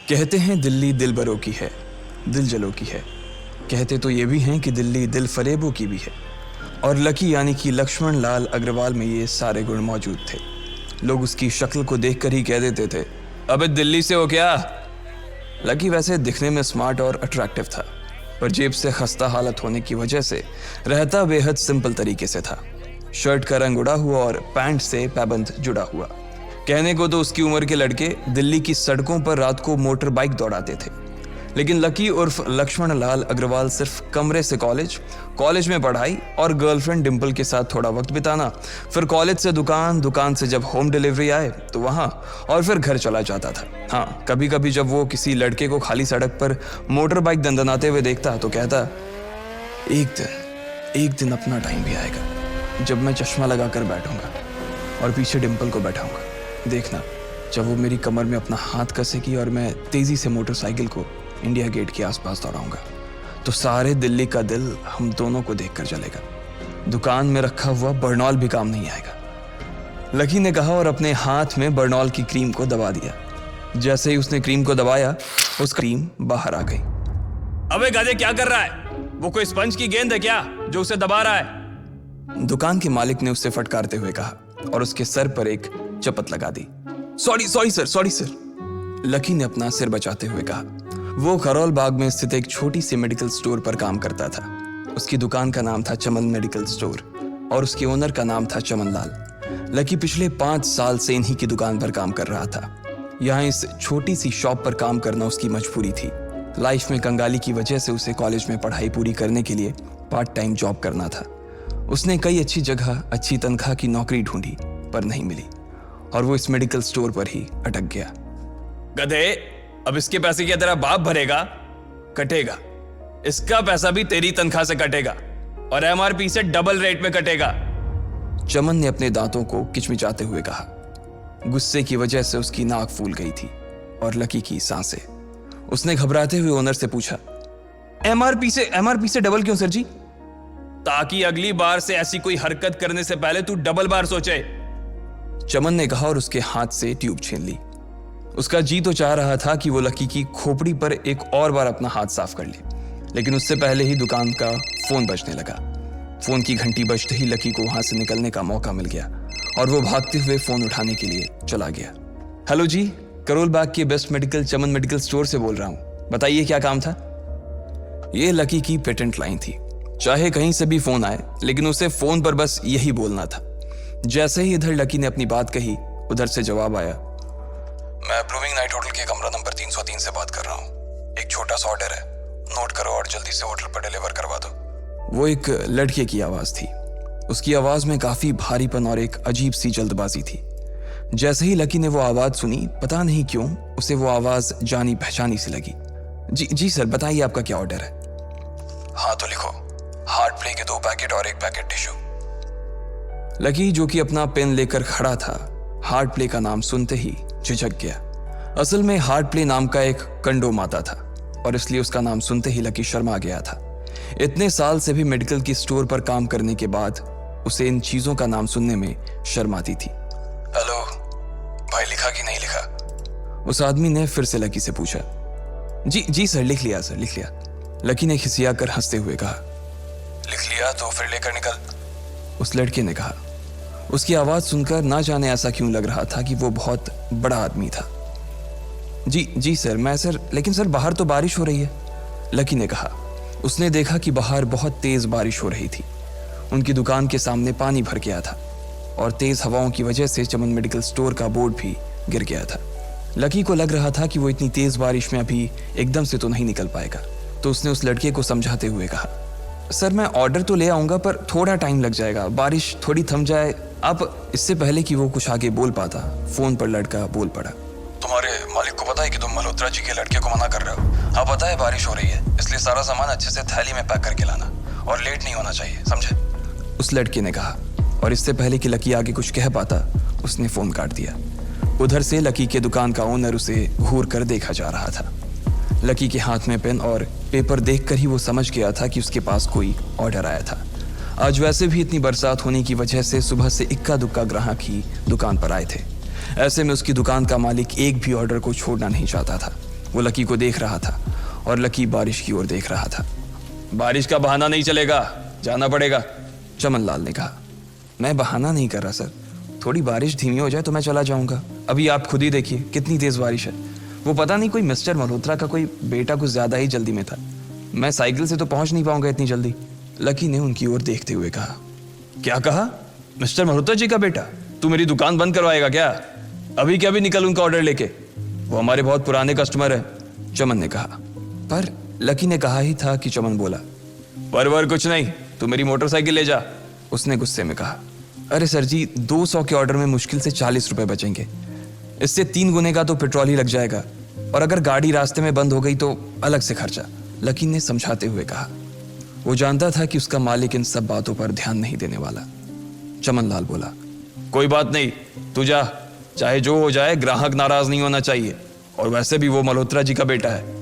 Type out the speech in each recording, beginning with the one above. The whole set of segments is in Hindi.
कहते हैं दिल्ली दिल बरों की है, दिल जलों की है। कहते तो ये भी हैं कि दिल्ली दिल फरेबों की भी है। और लकी यानी कि लक्ष्मण लाल अग्रवाल में ये सारे गुण मौजूद थे। लोग उसकी शक्ल को देखकर ही कह देते थे, अबे दिल्ली से हो क्या। लकी वैसे दिखने में स्मार्ट और अट्रैक्टिव था, पर जेब से खस्ता हालत होने की वजह से रहता बेहद सिंपल तरीके से था। शर्ट का रंग उड़ा हुआ और पैंट से पैबंद जुड़ा हुआ। कहने को तो उसकी उम्र के लड़के दिल्ली की सड़कों पर रात को मोटर बाइक दौड़ाते थे, लेकिन लकी उर्फ लक्ष्मण लाल अग्रवाल सिर्फ कमरे से कॉलेज में पढ़ाई और गर्लफ्रेंड डिम्पल के साथ थोड़ा वक्त बिताना, फिर कॉलेज से दुकान, दुकान से जब होम डिलीवरी आए तो वहाँ, और फिर घर चला जाता था। हाँ, कभी कभी जब वो किसी लड़के को खाली सड़क पर मोटर बाइक दंदनाते हुए देखता तो कहता, एक दिन अपना टाइम भी आएगा जब मैं चश्मा लगाकर बैठूंगा और पीछे डिम्पल को बैठाऊंगा। देखना, जब वो मेरी कमर में अपना हाथ कसेगी और मैं तेजी से मोटरसाइकिल को इंडिया गेट के आसपास दौड़ाऊंगा तो सारे दिल्ली का दिल हम दोनों को देखकर जलेगा। दुकान में रखा हुआ बर्नॉल भी काम नहीं आएगा। लकी ने कहा और अपने हाथ में बर्नॉल की क्रीम को दबा दिया। जैसे ही उसने क्रीम को दबाया, उसका क्रीम बाहर आ गई। अबे गाधे, क्या कर रहा है? वो कोई स्पंज की गेंद है क्या जो उसे दबा रहा है? दुकान के मालिक ने उससे फटकारते हुए कहा और उसके सर पर एक चपत लगा दी। Sorry sir. लकी ने अपना सिर बचाते हुए कहा। वो खरोल बाग में स्थित एक छोटी सी मेडिकल स्टोर पर काम करता था। उसकी दुकान का नाम था चमन मेडिकल स्टोर और उसके ओनर का नाम था चमन लाल। लकी पिछले 5 साल से इन्हीं की दुकान पर काम कर रहा था। यहाँ इस छोटी सी शॉप पर काम करना उसकी मजबूरी थी। लाइफ में कंगाली की वजह से उसे कॉलेज में पढ़ाई पूरी करने के लिए पार्ट टाइम जॉब करना था। उसने कई अच्छी जगह अच्छी तनख्वाह की नौकरी ढूंढी पर नहीं मिली और वो इस मेडिकल स्टोर पर ही अटक गया। गधे, अब इसके पैसे क्या तेरा बाप भरेगा? कटेगा। इसका पैसा भी तेरी तनख्वाह से कटेगा और एमआरपी से डबल रेट में कटेगा। चमन ने अपने दांतों को किचमिचाते हुए कहा। गुस्से की वजह से उसकी नाक फूल गई थी और लकी की सांसें। उसने घबराते हुए ओनर से पूछा, एमआरपी से डबल क्यों सर जी? ताकि अगली बार से ऐसी कोई हरकत करने से पहले तू डबल बार सोचे, चमन ने कहा और उसके हाथ से ट्यूब छीन ली। उसका जी तो चाह रहा था कि वो लकी की खोपड़ी पर एक और बार अपना हाथ साफ कर ले, लेकिन उससे पहले ही दुकान का फोन बजने लगा। फोन की घंटी बजते ही लकी को वहां से निकलने का मौका मिल गया और वो भागते हुए फोन उठाने के लिए चला गया। हेलो जी, करोल बाग के बेस्ट मेडिकल चमन मेडिकल स्टोर से बोल रहा हूँ, बताइए क्या काम था? ये लकी की पेटेंट लाइन थी। चाहे कहीं से भी फोन आए, लेकिन उसे फोन पर बस यही बोलना था। जैसे ही इधर लकी ने अपनी बात कही, उधर से जवाब आया, मैं ब्लूमिंग नाइट होटल के कमरा नंबर 303 से बात कर रहा हूँ। एक छोटा सा ऑर्डर है, नोट करो और जल्दी से होटल पर डिलीवर करवा दो। वो एक लड़के की आवाज थी। उसकी आवाज में काफी भारीपन और एक अजीब सी जल्दबाजी थी। जैसे ही लकी ने वो आवाज सुनी, पता नहीं क्यों उसे वो आवाज जानी पहचानी सी लगी। जी सर, बताइए आपका क्या ऑर्डर है? हाँ तो लिखो, हार्ट प्ले के 2 पैकेट और 1 पैकेट टिश्यू। लकी, जो कि अपना पेन लेकर खड़ा था, हार्ट प्ले का नाम सुनते ही झिझक गया। असल में हार्ट प्ले नाम का एक कंडोम आता था और इसलिए उसका नाम सुनते ही लकी शर्मा गया था। इतने साल से भी मेडिकल की स्टोर पर काम करने के बाद उसे इन चीजों का नाम सुनने में शर्म आती थी। हेलो भाई, लिखा कि नहीं लिखा? उस आदमी ने फिर से लकी से पूछा। जी सर, लिख लिया सर, लिख लिया। लकी ने खिसिया कर हंसते हुए कहा। लिख लिया तो फिर लेकर निकल, उस लड़के ने कहा। उसकी आवाज सुनकर ना जाने ऐसा क्यों लग रहा था कि वो बहुत बड़ा आदमी था। जी सर, लेकिन सर बाहर तो बारिश हो रही है, लकी ने कहा। उसने देखा कि बाहर बहुत तेज बारिश हो रही थी। उनकी दुकान के सामने पानी भर गया था और तेज हवाओं की वजह से चमन मेडिकल स्टोर का बोर्ड भी गिर गया था। लकी को लग रहा था कि वो इतनी तेज बारिश में अभी एकदम से तो नहीं निकल पाएगा, तो उसने उस लड़के को समझाते हुए कहा, सर मैं ऑर्डर तो ले आऊंगा पर थोड़ा टाइम लग जाएगा, बारिश थोड़ी थम जाए आप। इससे पहले कि वो कुछ आगे बोल पाता, फोन पर लड़का बोल पड़ा। तुम्हारे मालिक को पता है कि तुम मल्होत्रा जी के लड़के को मना कर रहे हो? हाँ पता है, बारिश हो रही है, इसलिए सारा सामान अच्छे से थैली में पैक करके लाना और लेट नहीं होना चाहिए, समझे? उस लड़के ने कहा और इससे पहले कि लकी आगे कुछ कह पाता, उसने फोन काट दिया। उधर से लकी के दुकान का ओनर उसे घूर कर देखा जा रहा था। लकी के हाथ में पेन और पेपर देखकर ही वो समझ गया था कि उसके पास कोई ऑर्डर आया था। आज वैसे भी इतनी बरसात होने की वजह से सुबह से इक्का दुक्का ग्राहक ही दुकान पर आए थे। ऐसे में उसकी दुकान का मालिक एक भी ऑर्डर को छोड़ना नहीं चाहता था। वो लकी को देख रहा था और लकी बारिश की ओर देख रहा था। बारिश का बहाना नहीं चलेगा, जाना पड़ेगा, चमन लाल ने कहा। मैं बहाना नहीं कर रहा सर, थोड़ी बारिश धीमी हो जाए तो मैं चला जाऊंगा। अभी आप खुद ही देखिए कितनी तेज बारिश है। वो पता नहीं कोई मिस्टर मल्होत्रा का कोई बेटा कुछ ज्यादा ही जल्दी में था, मैं साइकिल से तो पहुंच नहीं पाऊंगा इतनी जल्दी। लकी ने उनकी ओर देखते हुए कहा। क्या कहा? मिस्टर मल्होत्रा जी का बेटा? तू मेरी दुकान बंद करवाएगा क्या? अभी क्या भी निकल उनका ऑर्डर लेके, वो हमारे बहुत पुराने कस्टमर है, चमन ने कहा। पर लकी ने कहा ही था कि चमन बोला। पर कुछ नहीं, तू मेरी मोटरसाइकिल ले जा, उसने गुस्से में कहा। अरे सर जी, 200 के ऑर्डर में मुश्किल से 40 रुपए बचेंगे, इससे 3 गुने का तो पेट्रोल ही लग जाएगा, और अगर गाड़ी रास्ते में बंद हो गई तो अलग से खर्चा, लकी ने समझाते हुए कहा। वो जानता था कि उसका मालिक इन सब बातों पर ध्यान नहीं देने वाला। चमन लाल बोला। कोई बात नहीं, तू जा, चाहे जो हो जाए ग्राहक नाराज नहीं होना चाहिए, और वैसे भी वो मल्होत्रा जी का बेटा है।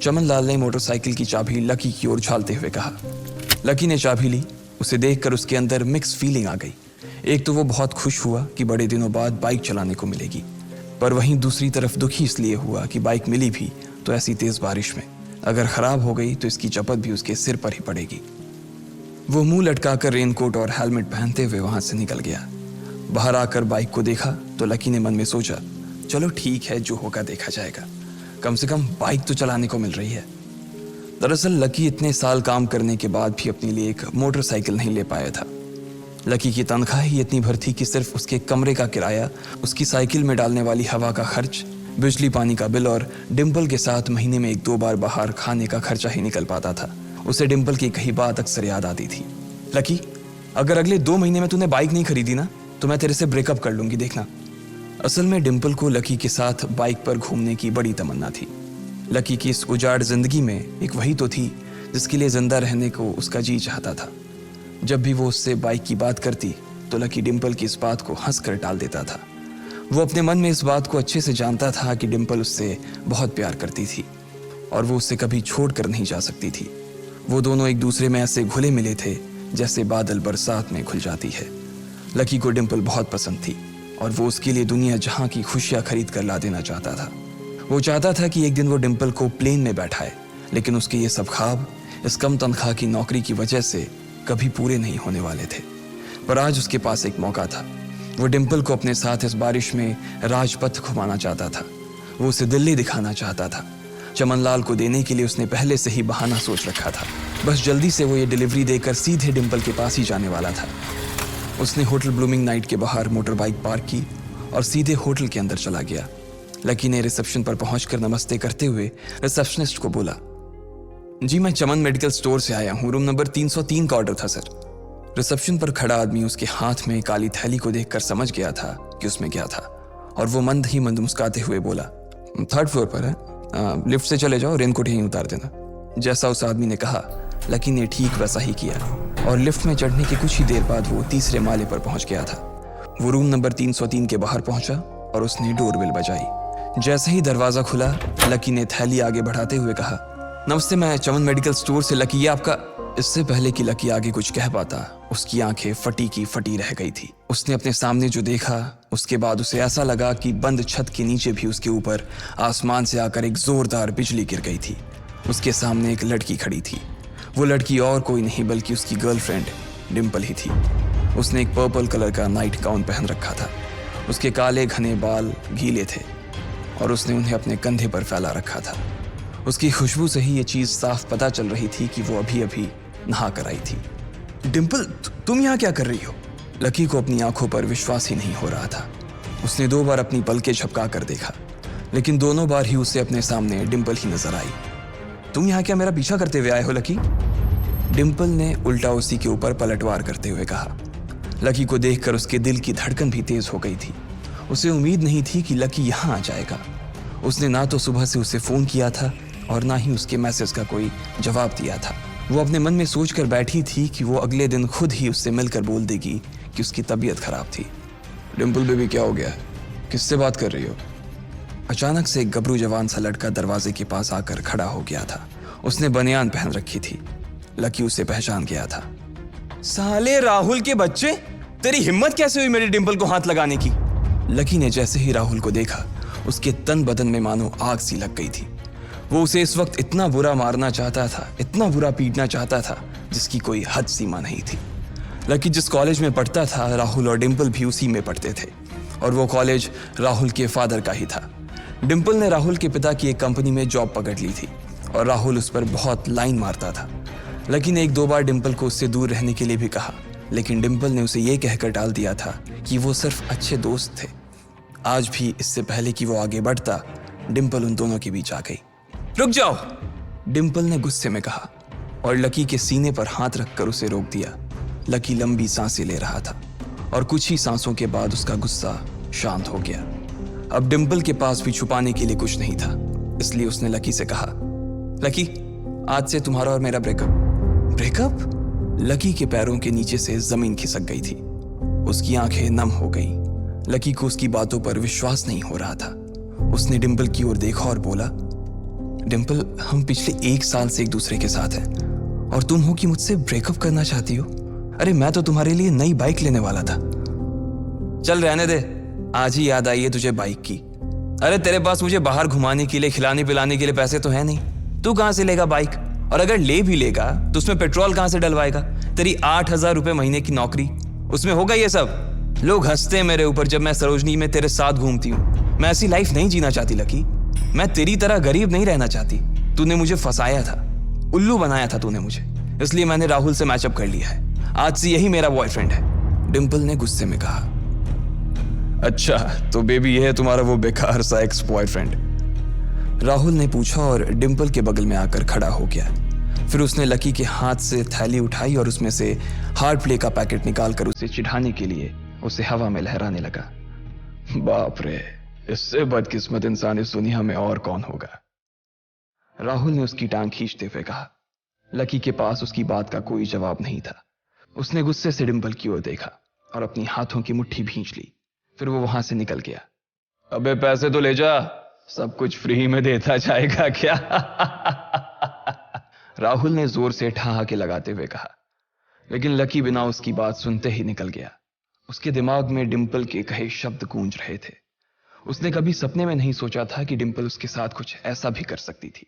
चमन लाल ने मोटरसाइकिल की चाबी लकी की ओर उछालते हुए कहा। लकी ने चाबी ली। उसे देखकर उसके अंदर मिक्स फीलिंग आ गई। एक तो वो बहुत खुश हुआ कि बड़े दिनों बाद बाइक चलाने को मिलेगी, पर वहीं दूसरी तरफ दुखी इसलिए हुआ कि बाइक मिली भी तो ऐसी तेज बारिश में, अगर खराब हो गई तो इसकी चपत भी उसके सिर पर ही पड़ेगी। वो मुंह लटकाकर रेनकोट और हेलमेट पहनते हुए वहां से निकल गया। बाहर आकर बाइक को देखा तो लकी ने मन में सोचा, चलो ठीक है, जो होगा देखा जाएगा, कम से कम बाइक तो चलाने को मिल रही है। दरअसल लकी इतने साल काम करने के बाद भी अपने लिए एक मोटरसाइकिल नहीं ले पाया था। लकी की तनख्वाह ही इतनी भर थी कि सिर्फ उसके कमरे का किराया, उसकी साइकिल में डालने वाली हवा का खर्च, बिजली पानी का बिल और डिम्पल के साथ महीने में 1-2 बार बाहर खाने का खर्चा ही निकल पाता था। उसे डिम्पल की कही बात अक्सर याद आती थी। लकी, अगर अगले 2 महीने में तूने बाइक नहीं खरीदी ना तो मैं तेरे से ब्रेकअप कर लूंगी, देखना। असल में डिम्पल को लकी के साथ बाइक पर घूमने की बड़ी तमन्ना थी। लकी की इस उजाड़ जिंदगी में एक वही तो थी जिसके लिए जिंदा रहने को उसका जी चाहता था। जब भी वो उससे बाइक की बात करती तो लकी डिम्पल की इस बात को हंसकर टाल देता था। वो अपने मन में इस बात को अच्छे से जानता था कि डिम्पल उससे बहुत प्यार करती थी और वो उससे कभी छोड़ कर नहीं जा सकती थी। वो दोनों एक दूसरे में ऐसे घुले मिले थे जैसे बादल बरसात में घुल जाती है। लकी को डिम्पल बहुत पसंद थी और वो उसके लिए दुनिया जहां की खुशियां खरीद कर ला देना चाहता था। वो चाहता था कि एक दिन वो डिम्पल को प्लेन में बैठाए, लेकिन उसके ये सब ख्वाब इस कम तनख्वाह की नौकरी की वजह से कभी पूरे नहीं होने वाले थे। पर आज उसके पास एक मौका था। वो डिम्पल को अपने साथ इस बारिश में राजपथ घुमाना चाहता था। वो उसे दिल्ली दिखाना चाहता था। चमन लाल को देने के लिए उसने पहले से ही बहाना सोच रखा था। बस जल्दी से वो ये डिलीवरी देकर सीधे डिम्पल के पास ही जाने वाला था। उसने होटल ब्लूमिंग नाइट के बाहर मोटर बाइक पार्क की और सीधे होटल के अंदर चला गया। लकी ने रिसेप्शन पर पहुंचकर नमस्ते करते हुए रिसेप्शनिस्ट को बोला, जी मैं चमन मेडिकल स्टोर से आया हूं, रूम नंबर 303 का ऑर्डर था सर। रिसेप्शन पर खड़ा आदमी उसके हाथ में काली थैली को देखकर समझ गया था कि उसमें क्या था और वो मंद ही मंद मुस्कुराते हुए बोला, 3rd फ्लोर पर है, लिफ्ट से चले जाओ, रेनकोट यहीं उतार देना। जैसा उस आदमी ने कहा लकी ने ठीक वैसा ही किया और लिफ्ट में चढ़ने के कुछ ही देर बाद वो 3रे माले पर पहुंच गया था। वो रूम नंबर 303 के बाहर पहुंचा और उसने डोरबेल बजाई। जैसे ही दरवाजा खुला लकी ने थैली आगे बढ़ाते हुए कहा, नमस्ते, मैं चमन मेडिकल स्टोर से लकी, ये आपका। इससे पहले कि लकी आगे कुछ कह पाता उसकी आंखें फटी की फटी रह गई थी। उसने अपने सामने जो देखा उसके बाद उसे ऐसा लगा कि बंद छत के नीचे भी उसके ऊपर आसमान से आकर एक जोरदार बिजली गिर गई थी। उसके सामने एक लड़की खड़ी थी। वो लड़की और कोई नहीं बल्कि उसकी गर्लफ्रेंड डिम्पल ही थी। उसने एक पर्पल कलर का नाइट गाउन पहन रखा था। उसके काले घने बाल गीले थे और उसने उन्हें अपने कंधे पर फैला रखा था। उसकी खुशबू से ही ये चीज साफ पता चल रही थी कि वो अभी अभी नहा कर आई थी। डिम्पल, तुम यहाँ क्या कर रही हो? लकी को अपनी आंखों पर विश्वास ही नहीं हो रहा था। उसने 2 बार अपनी पलकें झपका कर देखा, लेकिन दोनों बार ही उसे अपने सामने डिम्पल ही नजर आई। तुम यहाँ क्या मेरा पीछा करते हुए आए हो लकी? डिम्पल ने उल्टा उसी के ऊपर पलटवार करते हुए कहा। लकी को देखकर उसके दिल की धड़कन भी तेज हो गई थी। उसे उम्मीद नहीं थी कि लकी यहाँ आ जाएगा। उसने ना तो सुबह से उसे फोन किया था और ना ही उसके मैसेज का कोई जवाब दिया था। वो अपने मन में सोचकर बैठी थी कि वो अगले दिन खुद ही उससे मिलकर बोल देगी कि उसकी तबीयत खराब थी। डिम्पल बेबी, क्या हो गया? किससे बात कर रही हो? अचानक से एक गबरू जवान सा लड़का दरवाजे के पास आकर खड़ा हो गया था। उसने बनियान पहन रखी थी। लकी उसे पहचान गया था। साले राहुल के बच्चे, तेरी हिम्मत कैसे हुई मेरी डिम्पल को हाथ लगाने की? लकी ने जैसे ही राहुल को देखा उसके तन बदन में मानो आग सी लग गई थी। वो उसे इस वक्त इतना बुरा मारना चाहता था, इतना बुरा पीटना चाहता था जिसकी कोई हद सीमा नहीं थी। लकी जिस कॉलेज में पढ़ता था, राहुल और डिम्पल भी उसी में पढ़ते थे और वो कॉलेज राहुल के फादर का ही था। डिम्पल ने राहुल के पिता की एक कंपनी में जॉब पकड़ ली थी और राहुल उस पर बहुत लाइन मारता था। लकी ने 1-2 बार डिम्पल को उससे दूर रहने के लिए भी कहा, लेकिन डिम्पल ने उसे ये कहकर टाल दिया था कि वो सिर्फ अच्छे दोस्त थे। आज भी इससे पहले कि वो आगे बढ़ता, डिम्पल उन दोनों के बीच आ गई। रुक जाओ, डिम्पल ने गुस्से में कहा और लकी के सीने पर हाथ रखकर उसे रोक दिया। लकी लंबी सांसें ले रहा था और कुछ ही सांसों के बाद उसका गुस्सा शांत हो गया। अब डिम्पल के पास भी छुपाने के लिए कुछ नहीं था, इसलिए उसने लकी से कहा, लकी, आज से तुम्हारा और मेरा ब्रेकअप। ब्रेकअप? लकी के पैरों के नीचे से जमीन खिसक गई थी। उसकी आंखें नम हो गईं। लकी को उसकी बातों पर विश्वास नहीं हो रहा था। उसने डिम्पल की ओर देखा और बोला, डिम्पल, हम पिछले 1 साल से एक दूसरे के साथ हैं और तुम हो कि मुझसे ब्रेकअप करना चाहती हो? अरे मैं तो तुम्हारे लिए नई बाइक लेने वाला था। चल रहने दे, आज ही याद आई है तुझे बाइक की। अरे तेरे पास मुझे बाहर घुमाने के लिए, खिलाने पिलाने के लिए पैसे तो है नहीं, तू कहां से लेगा बाइक? और अगर ले भी लेगा तो उसमें पेट्रोल कहां से डलवाएगा? तेरी 8,000 रुपए महीने की नौकरी, उसमें होगा ये सब? लोग हंसते हैं मेरे ऊपर जब मैं सरोजनी में तेरे साथ घूमती हूँ। मैं ऐसी लाइफ नहीं जीना चाहती लकी। मैं तेरी तरह गरीब नहीं रहना चाहती। तूने मुझे फंसाया था, उल्लू बनाया था तूने मुझे, इसलिए मैंने राहुल से मैचअप कर लिया है। आज से यही मेरा बॉयफ्रेंड है, डिम्पल ने गुस्से में कहा। अच्छा, तो बेबी ये है तुम्हारा वो बेकार सा एक्स बॉयफ्रेंड? राहुल ने पूछा और डिम्पल के बगल में आकर खड़ा हो गया। फिर उसने लकी के हाथ से थैली उठाई और उसमें से हार्ड प्ले का पैकेट निकालकर उसे चिढ़ाने के लिए उसे हवा में लहराने लगा। बाप रे, इससे बदकिस्मत इंसान इस दुनिया में और कौन होगा? राहुल ने उसकी टांग खींचते हुए कहा। लकी के पास उसकी बात का कोई जवाब नहीं था। उसने गुस्से से डिम्पल की ओर देखा और अपनी हाथों की मुट्ठी भींच ली। फिर वो वहां से निकल गया। अबे पैसे तो ले जा, सब कुछ फ्री में देता जाएगा क्या? राहुल ने जोर से ठहाके लगाते हुए कहा, लेकिन लकी बिना उसकी बात सुनते ही निकल गया। उसके दिमाग में डिम्पल के कहे शब्द गूंज रहे थे। उसने कभी सपने में नहीं सोचा था कि डिम्पल उसके साथ कुछ ऐसा भी कर सकती थी।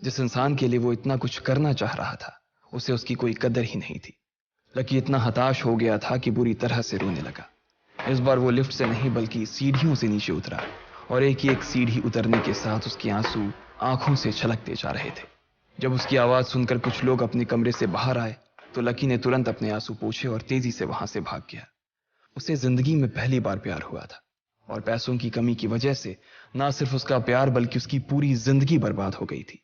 जिस इंसान के लिए वो इतना कुछ करना चाह रहा था, उसे उसकी कोई कदर ही नहीं थी। लकी इतना हताश हो गया था कि बुरी तरह से रोने लगा। इस बार वो लिफ्ट से नहीं बल्कि सीढ़ियों से नीचे उतरा और एक ही एक सीढ़ी उतरने के साथ उसके आंसू आंखों से छलकते जा रहे थे। जब उसकी आवाज सुनकर कुछ लोग अपने कमरे से बाहर आए तो लकी ने तुरंत अपने आंसू पोंछे और तेजी से वहां से भाग गया। उसे जिंदगी में पहली बार प्यार हुआ था और पैसों की कमी की वजह से ना सिर्फ उसका प्यार बल्कि उसकी पूरी जिंदगी बर्बाद हो गई थी।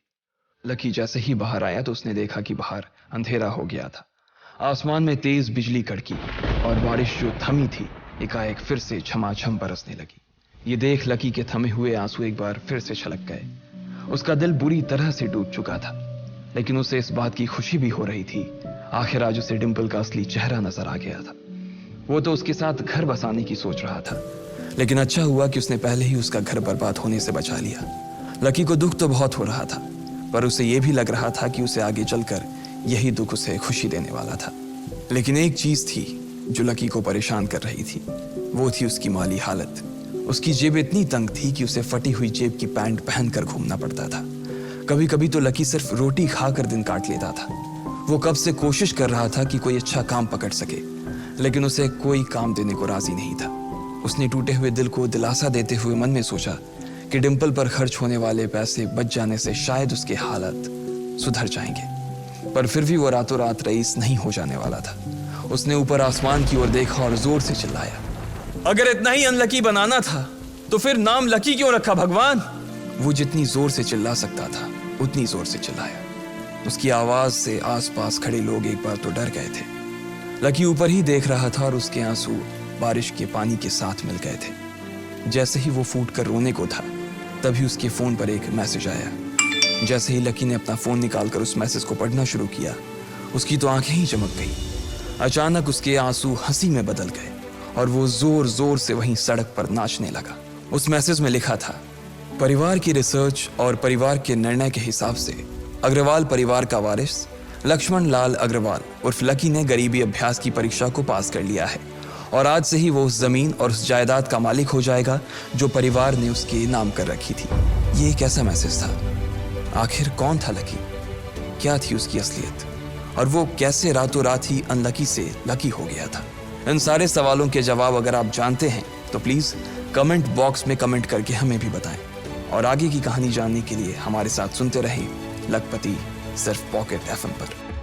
लकी जैसे ही बाहर आया तो उसने देखा कि बाहर अंधेरा हो गया था। आसमान में तेज बिजली कड़की और बारिश जो थमी थी एकाएक फिर से झमाझम बरसने लगी। ये देख लकी के थमे हुए आंसू एक बार फिर से छलक गए। उसका दिल बुरी तरह से टूट चुका था, लेकिन उसे इस बात की खुशी भी हो रही थी। आखिर आज उसे डिम्पल का असली चेहरा नजर आ गया था। वो तो उसके साथ घर बसाने की सोच रहा था, लेकिन अच्छा हुआ कि उसने पहले ही उसका घर बर्बाद होने से बचा लिया। लकी को दुख तो बहुत हो रहा था, पर उसे यह भी लग रहा था कि उसे आगे चलकर यही दुख उसे खुशी देने वाला था। लेकिन एक चीज थी जो लकी को परेशान कर रही थी, वो थी उसकी माली हालत। उसकी जेब इतनी तंग थी कि उसे फटी हुई जेब की पैंट पहनकर घूमना पड़ता था। कभी कभी तो लकी सिर्फ रोटी खाकर दिन काट लेता था। वो कब से कोशिश कर रहा था कि कोई अच्छा काम पकड़ सके, लेकिन उसे कोई काम देने को राजी नहीं था। उसने टूटे हुए दिल को दिलासा देते हुए मन में सोचा कि डिम्पल पर खर्च होने वाले पैसे बच जाने से शायद उसके हालत सुधर जाएंगे, पर फिर भी वो रातों रात रईस नहीं हो जाने वाला था। उसने ऊपर आसमान की ओर देखा और जोर से चिल्लाया, अगर इतना ही अनलकी बनाना था तो फिर नाम लकी क्यों रखा भगवान? वो जितनी जोर से चिल्ला सकता था उतनी जोर से चिल्लाया। उसकी आवाज से आसपास खड़े लोग एक बार तो डर गए थे। लकी ऊपर ही देख रहा था और उसके आंसू बारिश के पानी के साथ मिल गए थे। जैसे ही वो फूट कर रोने को था, तभी उसके फोन पर एक मैसेज आया। जैसे ही लकी ने अपना फोन निकालकर उस मैसेज को पढ़ना शुरू किया, उसकी तो आंखें ही चमक गई। अचानक उसके आंसू हंसी में बदल गए और वो जोर जोर से वहीं सड़क पर नाचने लगा। उस मैसेज में लिखा था, परिवार की रिसर्च और परिवार के निर्णय के हिसाब से अग्रवाल परिवार का वारिस लक्ष्मण लाल अग्रवाल उर्फ लकी ने गरीबी अभ्यास की परीक्षा को पास कर लिया है और आज से ही वो उस जमीन और उस जायदाद का मालिक हो जाएगा जो परिवार ने उसके नाम कर रखी थी। ये एक ऐसा मैसेज था आखिर कौन था लकी, क्या थी उसकी असलियत, और वो कैसे रातों रात ही अनलकी से लकी हो गया था? इन सारे सवालों के जवाब अगर आप जानते हैं तो प्लीज कमेंट बॉक्स में कमेंट करके हमें भी बताएं। और आगे की कहानी जानने के लिए हमारे साथ सुनते रहें लखपति सिर्फ पॉकेट एफएम पर।